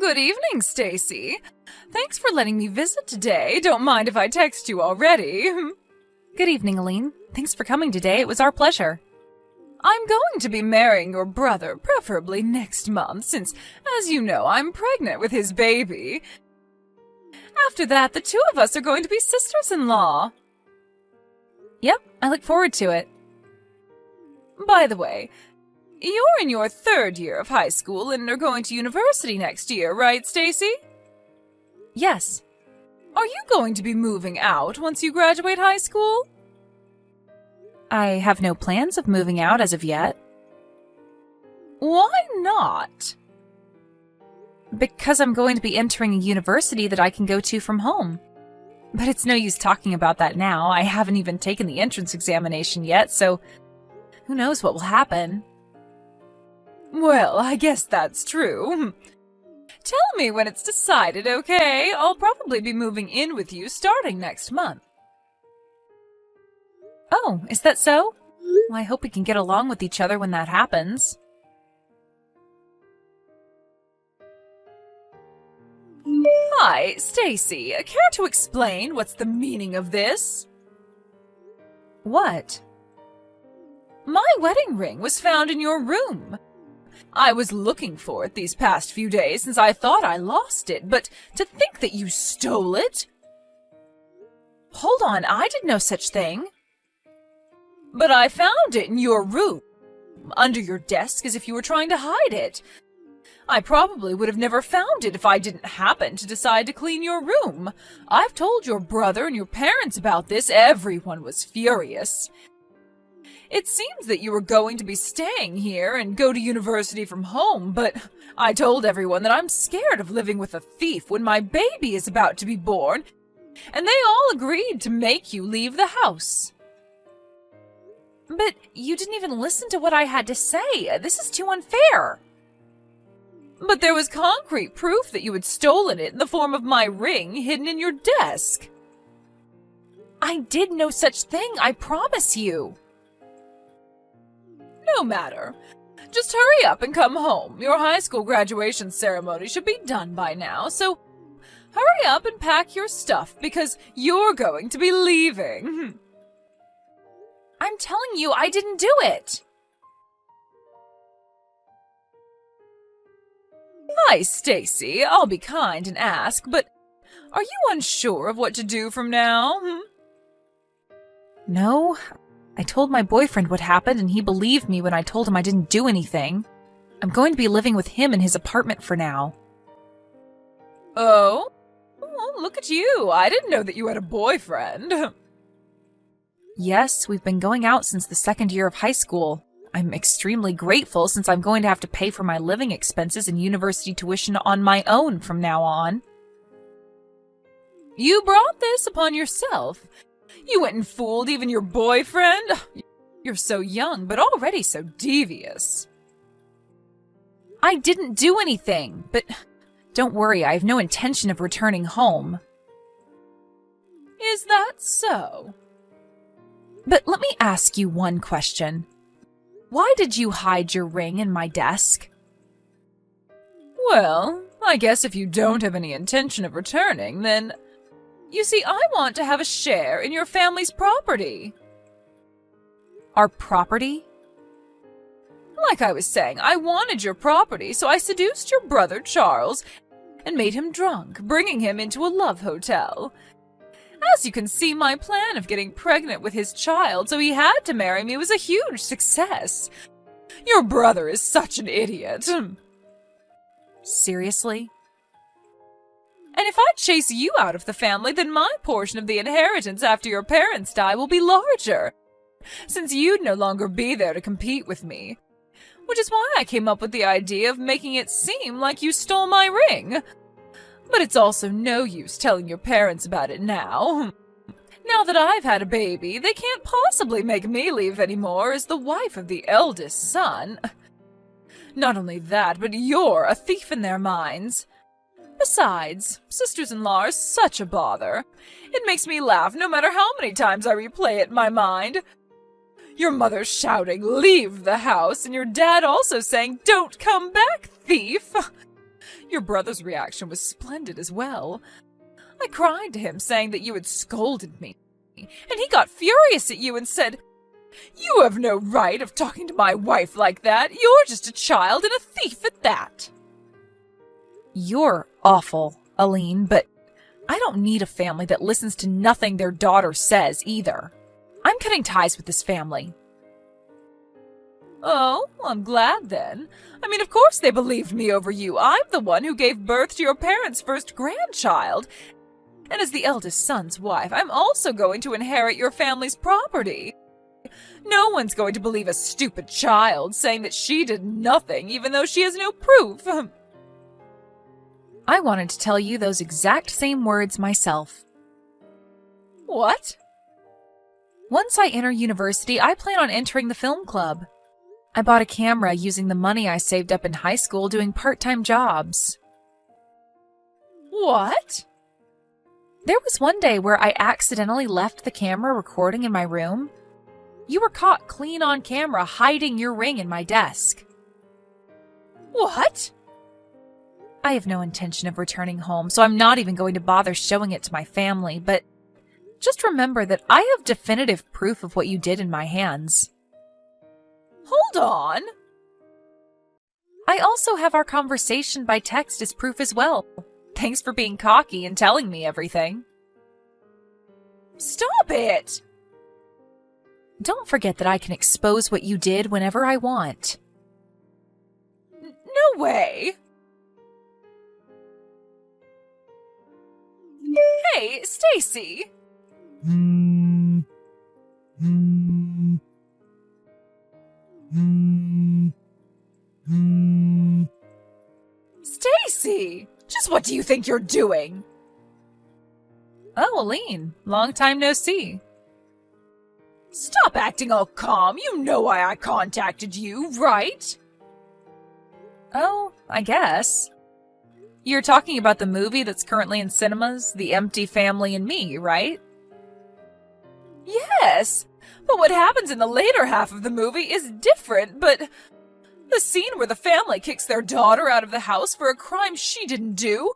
Good evening, Stacy. Thanks for letting me visit today. Don't mind if I text you already. Good evening, Aline. Thanks for coming today. It was our pleasure. I'm going to be marrying your brother, preferably next month, since, as you know, I'm pregnant with his baby. After that, the two of us are going to be sisters-in-law. Yep, I look forward to it. By the way, you're in your 3rd year of high school and are going to university next year, right, Stacy? Yes. Are you going to be moving out once you graduate high school? I have no plans of moving out as of yet. Why not? Because I'm going to be entering a university that I can go to from home. But it's no use talking about that now. I haven't even taken the entrance examination yet, so who knows what will happen. Well, I guess that's true. Tell me when it's decided, okay? I'll probably be moving in with you starting next month. Oh, is that so? Well, I hope we can get along with each other when that happens. Hi, Stacy. Care to explain what's the meaning of this? What? My wedding ring was found in your room. I was looking for it these past few days since I thought I lost it, but to think that you stole it? Hold on, I did no such thing. But I found it in your room, under your desk as if you were trying to hide it. I probably would have never found it if I didn't happen to decide to clean your room. I've told your brother and your parents about this. Everyone was furious. It seems that you were going to be staying here and go to university from home, but I told everyone that I'm scared of living with a thief when my baby is about to be born, and they all agreed to make you leave the house. But you didn't even listen to what I had to say. This is too unfair. But there was concrete proof that you had stolen it in the form of my ring hidden in your desk. I did no such thing, I promise you. No matter. Just hurry up and come home. Your high school graduation ceremony should be done by now, so hurry up and pack your stuff because you're going to be leaving. I'm telling you, I didn't do it. Hi, Stacy. I'll be kind and ask, but are you unsure of what to do from now? No. I told my boyfriend what happened and he believed me when I told him I didn't do anything. I'm going to be living with him in his apartment for now. Oh? Well, look at you. I didn't know that you had a boyfriend. Yes, we've been going out since the 2nd year of high school. I'm extremely grateful since I'm going to have to pay for my living expenses and university tuition on my own from now on. You brought this upon yourself. You went and fooled even your boyfriend? You're so young, but already so devious. I didn't do anything, but don't worry, I have no intention of returning home. Is that so? But let me ask you one question. Why did you hide your ring in my desk? Well, I guess if you don't have any intention of returning, then... You see, I want to have a share in your family's property. Our property? Like I was saying, I wanted your property, so I seduced your brother, Charles, and made him drunk, bringing him into a love hotel. As you can see, my plan of getting pregnant with his child so he had to marry me was a huge success. Your brother is such an idiot. Seriously? And if I chase you out of the family, then my portion of the inheritance after your parents die will be larger, since you'd no longer be there to compete with me. Which is why I came up with the idea of making it seem like you stole my ring. But it's also no use telling your parents about it now. Now that I've had a baby, they can't possibly make me leave anymore as the wife of the eldest son. Not only that, but you're a thief in their minds. Besides, sisters-in-law are such a bother. It makes me laugh no matter how many times I replay it in my mind. Your mother shouting, "Leave the house," and your dad also saying, "Don't come back, thief." Your brother's reaction was splendid as well. I cried to him, saying that you had scolded me, and he got furious at you and said, "You have no right of talking to my wife like that. You're just a child and a thief at that." You're awful, Aline, but I don't need a family that listens to nothing their daughter says either. I'm cutting ties with this family. Oh, I'm glad then. I mean, of course they believed me over you. I'm the one who gave birth to your parents' first grandchild. And as the eldest son's wife, I'm also going to inherit your family's property. No one's going to believe a stupid child saying that she did nothing, even though she has no proof. I wanted to tell you those exact same words myself. What? Once I enter university, I plan on entering the film club. I bought a camera using the money I saved up in high school doing part-time jobs. What? There was one day where I accidentally left the camera recording in my room. You were caught clean on camera hiding your ring in my desk. What? I have no intention of returning home, so I'm not even going to bother showing it to my family, but just remember that I have definitive proof of what you did in my hands. Hold on. I also have our conversation by text as proof as well. Thanks for being cocky and telling me everything. Stop it! Don't forget that I can expose what you did whenever I want. No way! Hey, Stacy! Stacy! Just what do you think you're doing? Oh, Aline, long time no see. Stop acting all calm. You know why I contacted you, right? Oh, I guess. You're talking about the movie that's currently in cinemas, The Empty Family and Me, right? Yes, but what happens in the later half of the movie is different, but the scene where the family kicks their daughter out of the house for a crime she didn't do,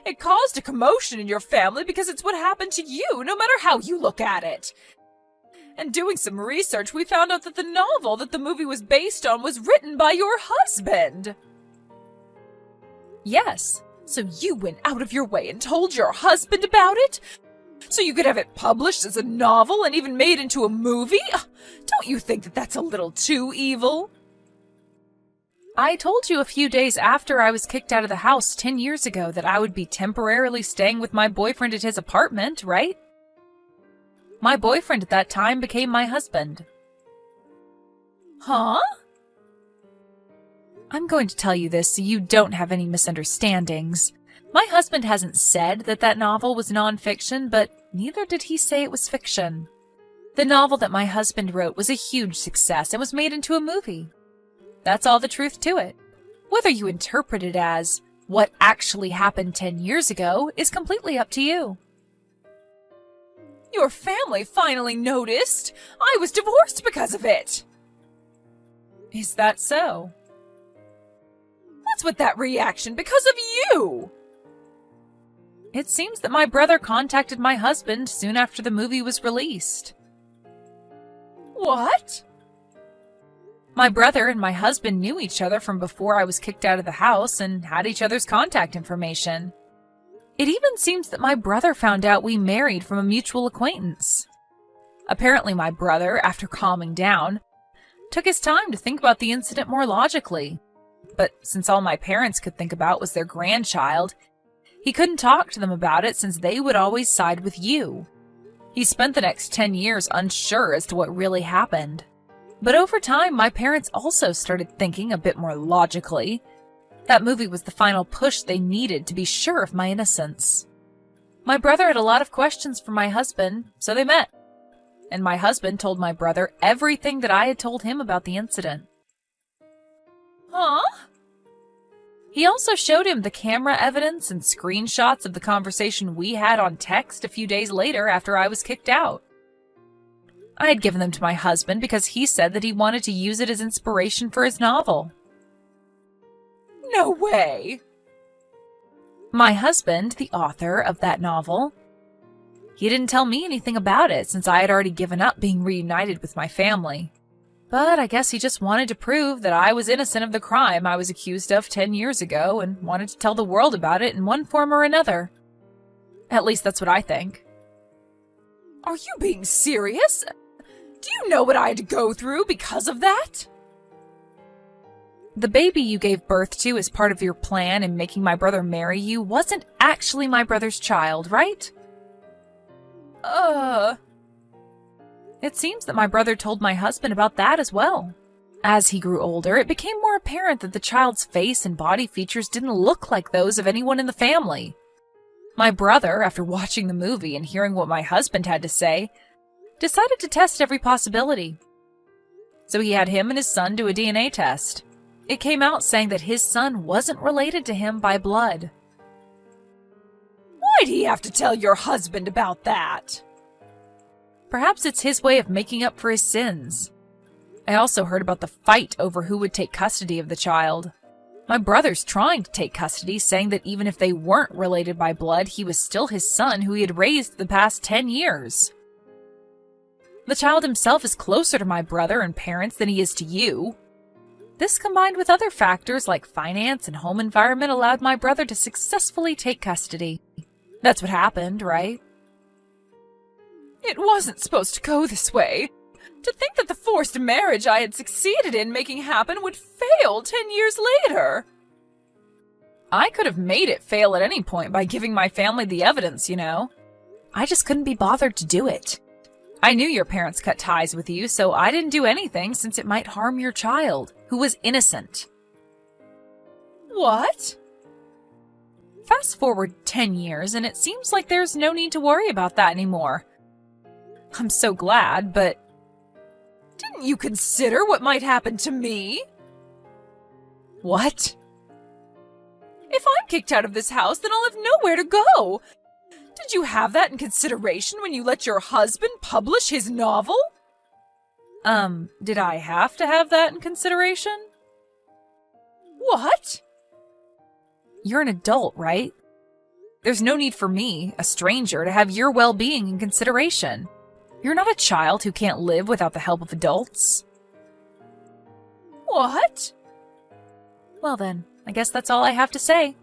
it caused a commotion in your family because it's what happened to you, no matter how you look at it. And doing some research, we found out that the novel that the movie was based on was written by your husband. Yes. So you went out of your way and told your husband about it? So you could have it published as a novel and even made into a movie? Don't you think that that's a little too evil? I told you a few days after I was kicked out of the house 10 years ago that I would be temporarily staying with my boyfriend at his apartment, right? My boyfriend at that time became my husband. Huh? I'm going to tell you this so you don't have any misunderstandings. My husband hasn't said that that novel was nonfiction, but neither did he say it was fiction. The novel that my husband wrote was a huge success and was made into a movie. That's all the truth to it. Whether you interpret it as what actually happened 10 years ago is completely up to you. Your family finally noticed. I was divorced because of it. Is that so? What's with that reaction? Because of you! It seems that my brother contacted my husband soon after the movie was released. What? My brother and my husband knew each other from before I was kicked out of the house and had each other's contact information. It even seems that my brother found out we married from a mutual acquaintance. Apparently my brother, after calming down, took his time to think about the incident more logically. But since all my parents could think about was their grandchild, he couldn't talk to them about it since they would always side with you. He spent the next 10 years unsure as to what really happened. But over time, my parents also started thinking a bit more logically. That movie was the final push they needed to be sure of my innocence. My brother had a lot of questions for my husband, so they met. And my husband told my brother everything that I had told him about the incident. Huh? He also showed him the camera evidence and screenshots of the conversation we had on text a few days later after I was kicked out. I had given them to my husband because he said that he wanted to use it as inspiration for his novel. No way! My husband, the author of that novel, he didn't tell me anything about it since I had already given up being reunited with my family. But I guess he just wanted to prove that I was innocent of the crime I was accused of 10 years ago and wanted to tell the world about it in one form or another. At least that's what I think. Are you being serious? Do you know what I had to go through because of that? The baby you gave birth to as part of your plan in making my brother marry you wasn't actually my brother's child, right? It seems that my brother told my husband about that as well. As he grew older, it became more apparent that the child's face and body features didn't look like those of anyone in the family. My brother, after watching the movie and hearing what my husband had to say, decided to test every possibility. So he had him and his son do a DNA test. It came out saying that his son wasn't related to him by blood. Why'd he have to tell your husband about that? Perhaps it's his way of making up for his sins. I also heard about the fight over who would take custody of the child. My brother's trying to take custody, saying that even if they weren't related by blood, he was still his son who he had raised the past 10 years. The child himself is closer to my brother and parents than he is to you. This, combined with other factors like finance and home environment, allowed my brother to successfully take custody. That's what happened, right? It wasn't supposed to go this way. To think that the forced marriage I had succeeded in making happen would fail 10 years later. I could have made it fail at any point by giving my family the evidence, you know. I just couldn't be bothered to do it. I knew your parents cut ties with you, so I didn't do anything since it might harm your child, who was innocent. What? Fast forward 10 years, and it seems like there's no need to worry about that anymore. I'm so glad, but... Didn't you consider what might happen to me? What? If I'm kicked out of this house, then I'll have nowhere to go. Did you have that in consideration when you let your husband publish his novel? Did I have to have that in consideration? What? You're an adult, right? There's no need for me, a stranger, to have your well-being in consideration. You're not a child who can't live without the help of adults. What? Well then, I guess that's all I have to say.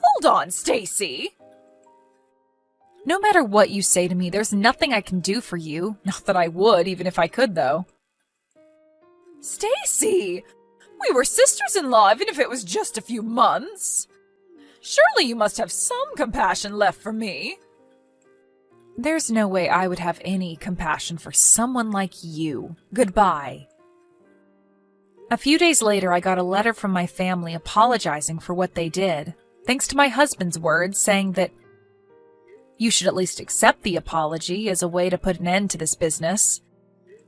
Hold on, Stacy. No matter what you say to me, there's nothing I can do for you. Not that I would, even if I could, though. Stacy! We were sisters-in-law, even if it was just a few months. Surely you must have some compassion left for me. There's no way I would have any compassion for someone like you. Goodbye. A few days later, I got a letter from my family apologizing for what they did, thanks to my husband's words saying that you should at least accept the apology as a way to put an end to this business.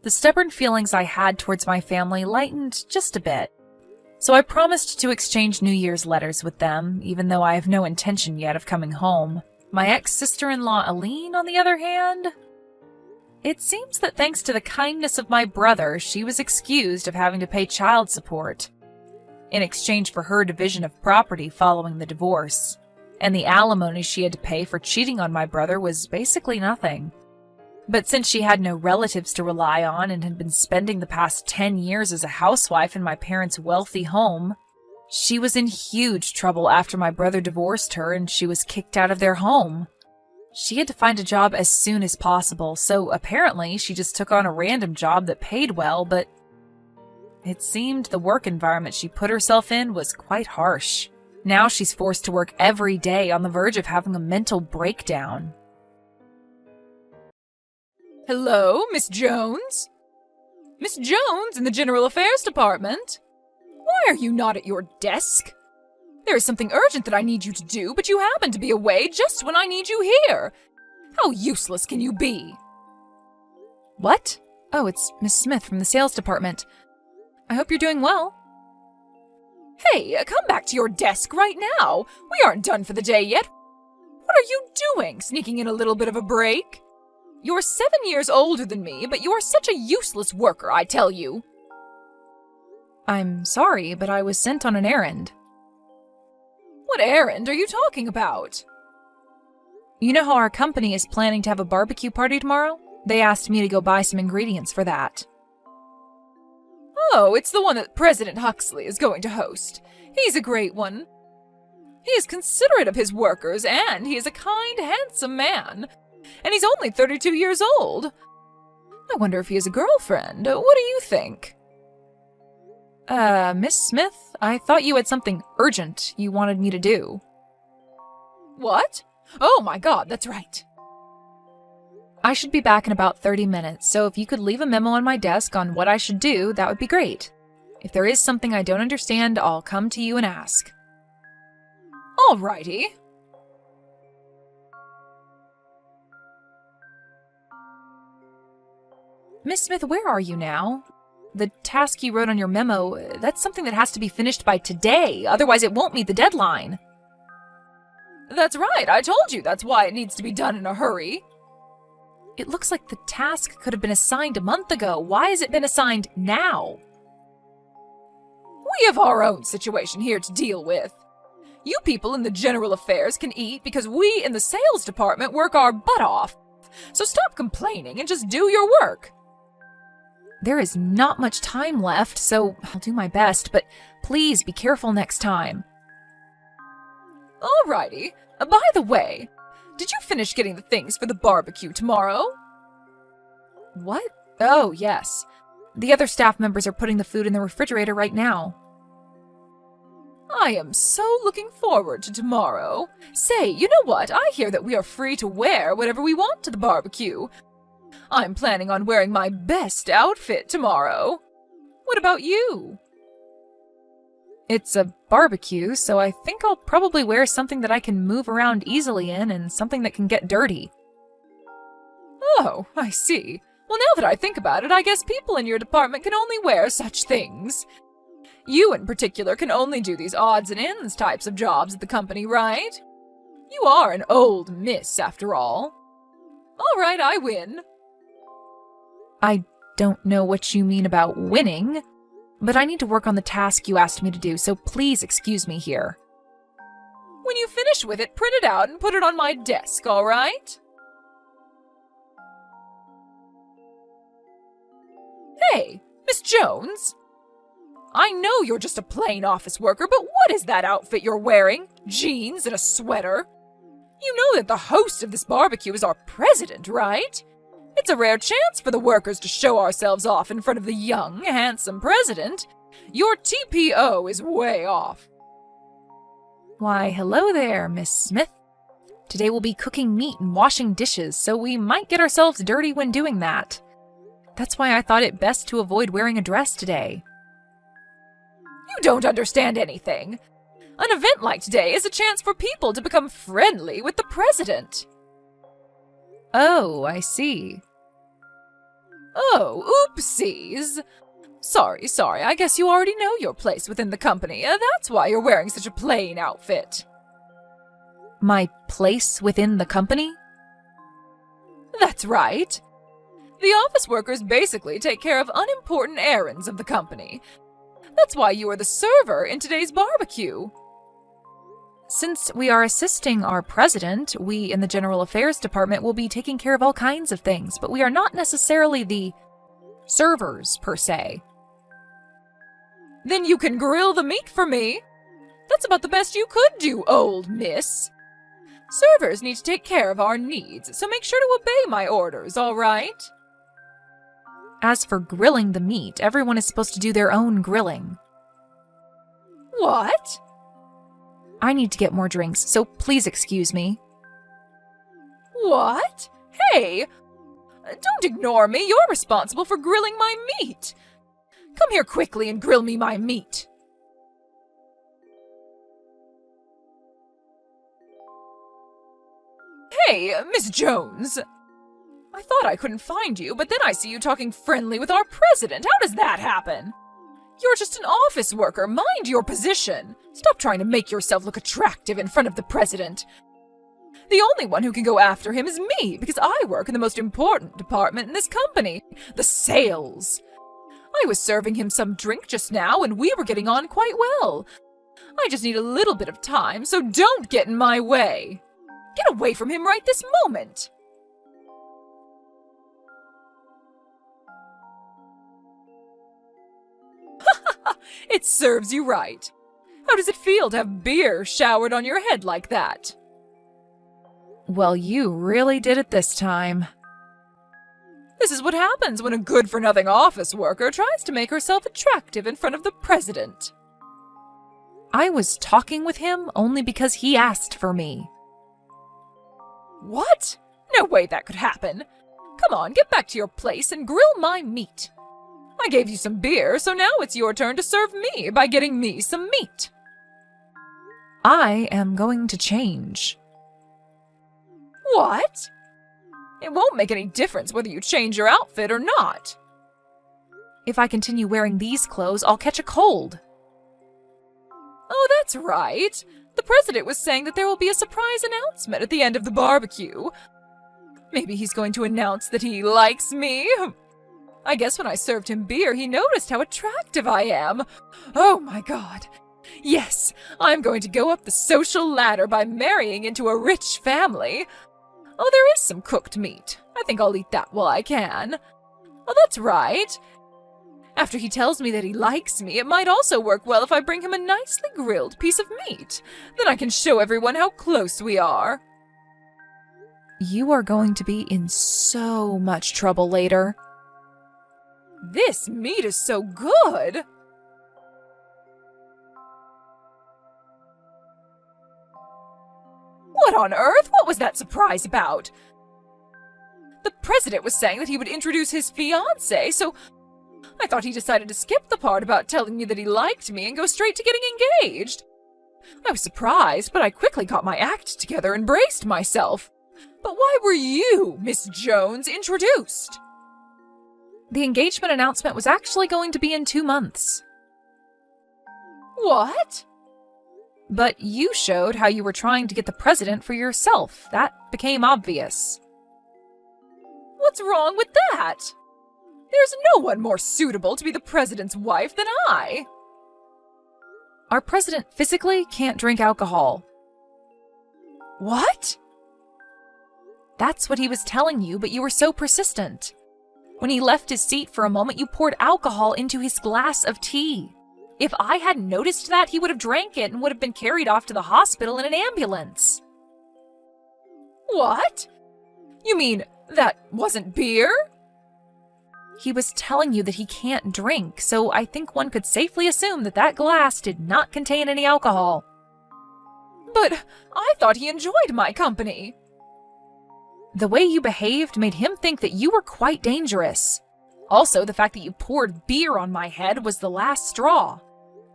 The stubborn feelings I had towards my family lightened just a bit. So I promised to exchange New Year's letters with them, even though I have no intention yet of coming home. My ex-sister-in-law Aline, on the other hand, it seems that thanks to the kindness of my brother, she was excused of having to pay child support in exchange for her division of property following the divorce, and the alimony she had to pay for cheating on my brother was basically nothing. But since she had no relatives to rely on and had been spending the past 10 years as a housewife in my parents' wealthy home, she was in huge trouble after my brother divorced her and she was kicked out of their home. She had to find a job as soon as possible, so apparently she just took on a random job that paid well, but it seemed the work environment she put herself in was quite harsh. Now she's forced to work every day on the verge of having a mental breakdown. Hello, Miss Jones? Miss Jones in the General Affairs Department? Why are you not at your desk? There is something urgent that I need you to do, but you happen to be away just when I need you here. How useless can you be? What? Oh, it's Miss Smith from the sales department. I hope you're doing well. Hey, come back to your desk right now. We aren't done for the day yet. What are you doing, sneaking in a little bit of a break? You're 7 years older than me, but you're such a useless worker, I tell you. I'm sorry, but I was sent on an errand. What errand are you talking about? You know how our company is planning to have a barbecue party tomorrow? They asked me to go buy some ingredients for that. Oh, it's the one that President Huxley is going to host. He's a great one. He is considerate of his workers, and he is a kind, handsome man. And he's only 32 years old. I wonder if he has a girlfriend. What do you think? Miss Smith, I thought you had something urgent you wanted me to do. What? Oh my God, that's right. I should be back in about 30 minutes, so if you could leave a memo on my desk on what I should do, that would be great. If there is something I don't understand, I'll come to you and ask. Alrighty. Miss Smith, where are you now? The task you wrote on your memo, that's something that has to be finished by today, otherwise it won't meet the deadline. That's right, I told you that's why it needs to be done in a hurry. It looks like the task could have been assigned a month ago. Why has it been assigned now? We have our own situation here to deal with. You people in the general affairs can eat because we in the sales department work our butt off. So stop complaining and just do your work. There is not much time left, so I'll do my best, but please be careful next time. Alrighty. By the way, did you finish getting the things for the barbecue tomorrow? What? Oh, yes. The other staff members are putting the food in the refrigerator right now. I am so looking forward to tomorrow. Say, you know what? I hear that we are free to wear whatever we want to the barbecue. I'm planning on wearing my best outfit tomorrow. What about you? It's a barbecue, so I think I'll probably wear something that I can move around easily in and something that can get dirty. Oh, I see. Well, now that I think about it, I guess people in your department can only wear such things. You in particular can only do these odds and ends types of jobs at the company, right? You are an old miss, after all. All right, I win. I don't know what you mean about winning, but I need to work on the task you asked me to do, so please excuse me here. When you finish with it, print it out and put it on my desk, all right? Hey, Miss Jones. I know you're just a plain office worker, but what is that outfit you're wearing? Jeans and a sweater? You know that the host of this barbecue is our president, right? It's a rare chance for the workers to show ourselves off in front of the young, handsome president. Your TPO is way off. Why, hello there, Miss Smith. Today we'll be cooking meat and washing dishes, so we might get ourselves dirty when doing that. That's why I thought it best to avoid wearing a dress today. You don't understand anything. An event like today is a chance for people to become friendly with the president. Oh, I see. Oh, oopsies. Sorry, I guess you already know your place within the company. That's why you're wearing such a plain outfit. My place within the company? That's right. The office workers basically take care of unimportant errands of the company. That's why you are the server in today's barbecue. Since we are assisting our president, we in the General Affairs Department will be taking care of all kinds of things, but we are not necessarily the servers, per se. Then you can grill the meat for me. That's about the best you could do, old miss. Servers need to take care of our needs, so make sure to obey my orders, all right? As for grilling the meat, everyone is supposed to do their own grilling. What? I need to get more drinks, so please excuse me. What? Hey! Don't ignore me. You're responsible for grilling my meat. Come here quickly and grill me my meat. Hey, Miss Jones. I thought I couldn't find you, but then I see you talking friendly with our president. How does that happen? You're just an office worker. Mind your position. Stop trying to make yourself look attractive in front of the president. The only one who can go after him is me, because I work in the most important department in this company, the sales. I was serving him some drink just now, and we were getting on quite well. I just need a little bit of time, so don't get in my way. Get away from him right this moment. It serves you right. How does it feel to have beer showered on your head like that? Well, you really did it this time. This is what happens when a good-for-nothing office worker tries to make herself attractive in front of the president. I was talking with him only because he asked for me. What? No way that could happen. Come on, get back to your place and grill my meat. I gave you some beer, so now it's your turn to serve me by getting me some meat. I am going to change. What? It won't make any difference whether you change your outfit or not. If I continue wearing these clothes, I'll catch a cold. Oh, that's right. The president was saying that there will be a surprise announcement at the end of the barbecue. Maybe he's going to announce that he likes me. I guess when I served him beer, he noticed how attractive I am. Oh my God. Yes, I'm going to go up the social ladder by marrying into a rich family. Oh, there is some cooked meat. I think I'll eat that while I can. Oh, that's right. After he tells me that he likes me, it might also work well if I bring him a nicely grilled piece of meat. Then I can show everyone how close we are. You are going to be in so much trouble later. This meat is so good! What on earth? What was that surprise about? The president was saying that he would introduce his fiancée, so I thought he decided to skip the part about telling me that he liked me and go straight to getting engaged. I was surprised, but I quickly got my act together and braced myself. But why were you, Miss Jones, introduced? The engagement announcement was actually going to be in 2 months. What? But you showed how you were trying to get the president for yourself. That became obvious. What's wrong with that? There's no one more suitable to be the president's wife than I. Our president physically can't drink alcohol. What? That's what he was telling you, but you were so persistent. When he left his seat for a moment, you poured alcohol into his glass of tea. If I hadn't noticed that, he would have drank it and would have been carried off to the hospital in an ambulance. What? You mean that wasn't beer? He was telling you that he can't drink, so I think one could safely assume that that glass did not contain any alcohol. But I thought he enjoyed my company. The way you behaved made him think that you were quite dangerous. Also, the fact that you poured beer on my head was the last straw.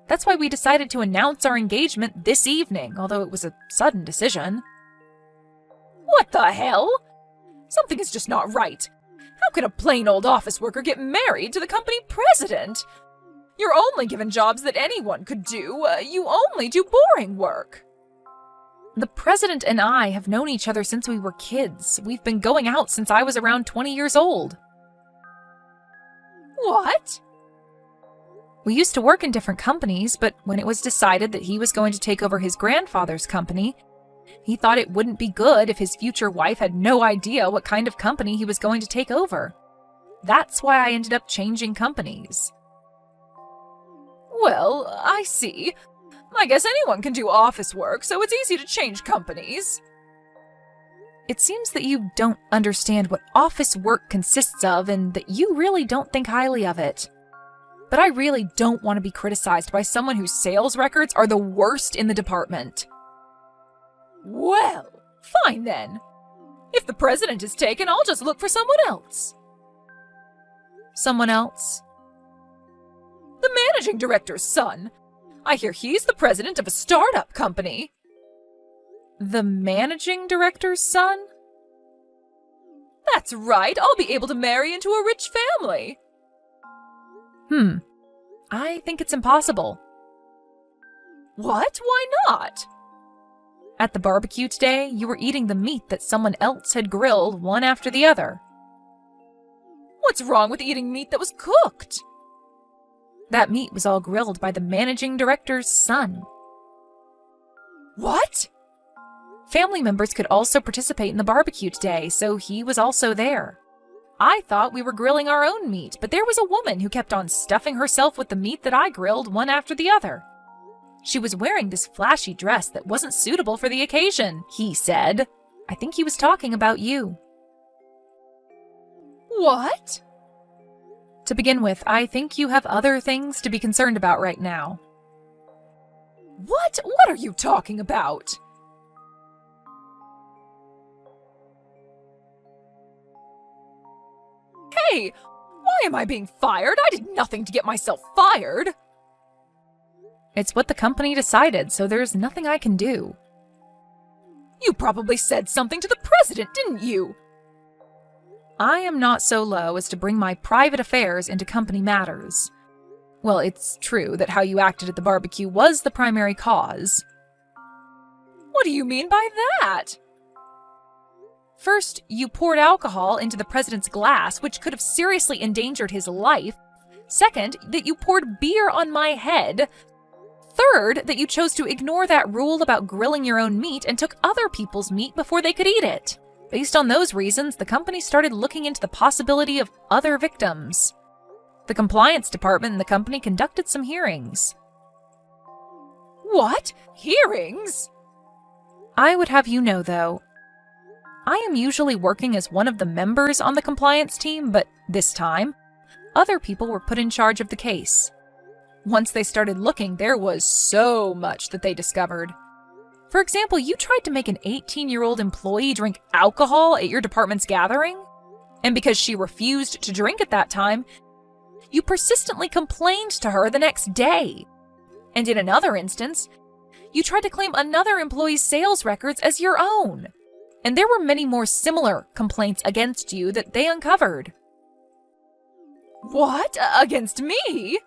That's why we decided to announce our engagement this evening, although it was a sudden decision. What the hell? Something is just not right. How can a plain old office worker get married to the company president? You're only given jobs that anyone could do. You only do boring work. The president and I have known each other since we were kids. We've been going out since I was around 20 years old. What? We used to work in different companies, but when it was decided that he was going to take over his grandfather's company, he thought it wouldn't be good if his future wife had no idea what kind of company he was going to take over. That's why I ended up changing companies. Well, I see. I guess anyone can do office work, so it's easy to change companies. It seems that you don't understand what office work consists of and that you really don't think highly of it. But I really don't want to be criticized by someone whose sales records are the worst in the department. Well, fine then. If the president is taken, I'll just look for someone else. Someone else? The managing director's son. I hear he's the president of a startup company. The managing director's son? That's right, I'll be able to marry into a rich family. I think it's impossible. What? Why not? At the barbecue today, you were eating the meat that someone else had grilled one after the other. What's wrong with eating meat that was cooked? That meat was all grilled by the managing director's son. What? Family members could also participate in the barbecue today, so he was also there. I thought we were grilling our own meat, but there was a woman who kept on stuffing herself with the meat that I grilled one after the other. She was wearing this flashy dress that wasn't suitable for the occasion, he said. I think he was talking about you. What? To begin with, I think you have other things to be concerned about right now. What? What are you talking about? Hey, why am I being fired? I did nothing to get myself fired. It's what the company decided, so there's nothing I can do. You probably said something to the president, didn't you? I am not so low as to bring my private affairs into company matters. Well, it's true that how you acted at the barbecue was the primary cause. What do you mean by that? First, you poured alcohol into the president's glass, which could have seriously endangered his life. Second, that you poured beer on my head. Third, that you chose to ignore that rule about grilling your own meat and took other people's meat before they could eat it. Based on those reasons, the company started looking into the possibility of other victims. The compliance department in the company conducted some hearings. What? Hearings? I would have you know, though, I am usually working as one of the members on the compliance team, but this time, other people were put in charge of the case. Once they started looking, there was so much that they discovered. For example, you tried to make an 18-year-old employee drink alcohol at your department's gathering, and because she refused to drink at that time, you persistently complained to her the next day. And in another instance, you tried to claim another employee's sales records as your own. And there were many more similar complaints against you that they uncovered. What? Against me?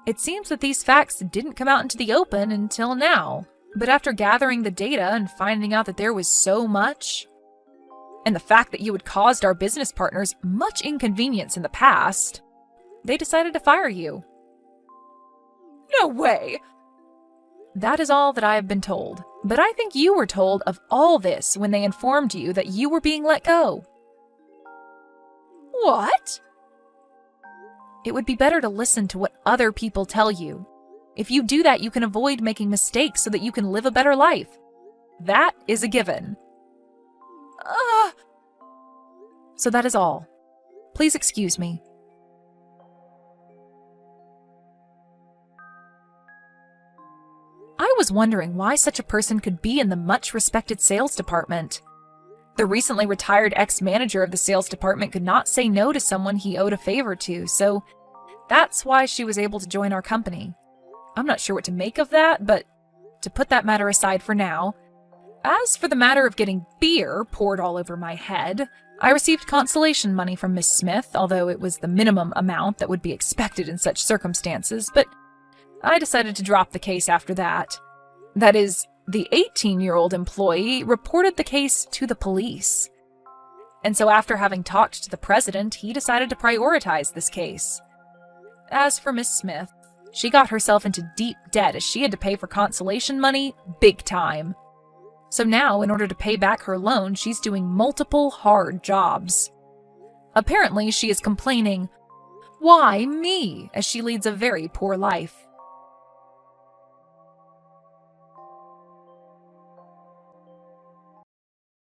It seems that these facts didn't come out into the open until now. But after gathering the data and finding out that there was so much, and the fact that you had caused our business partners much inconvenience in the past, they decided to fire you. No way! That is all that I have been told. But I think you were told of all this when they informed you that you were being let go. What? It would be better to listen to what other people tell you. If you do that, you can avoid making mistakes so that you can live a better life. That is a given. So that is all. Please excuse me. I was wondering why such a person could be in the much-respected sales department. The recently retired ex-manager of the sales department could not say no to someone he owed a favor to, so that's why she was able to join our company. I'm not sure what to make of that, but to put that matter aside for now, as for the matter of getting beer poured all over my head, I received consolation money from Miss Smith, although it was the minimum amount that would be expected in such circumstances, but I decided to drop the case after that. That is, the 18-year-old employee reported the case to the police. And so after having talked to the president, he decided to prioritize this case. As for Miss Smith, she got herself into deep debt as she had to pay for consolation money big time. So now, in order to pay back her loan, she's doing multiple hard jobs. Apparently, she is complaining, "Why me?" as she leads a very poor life.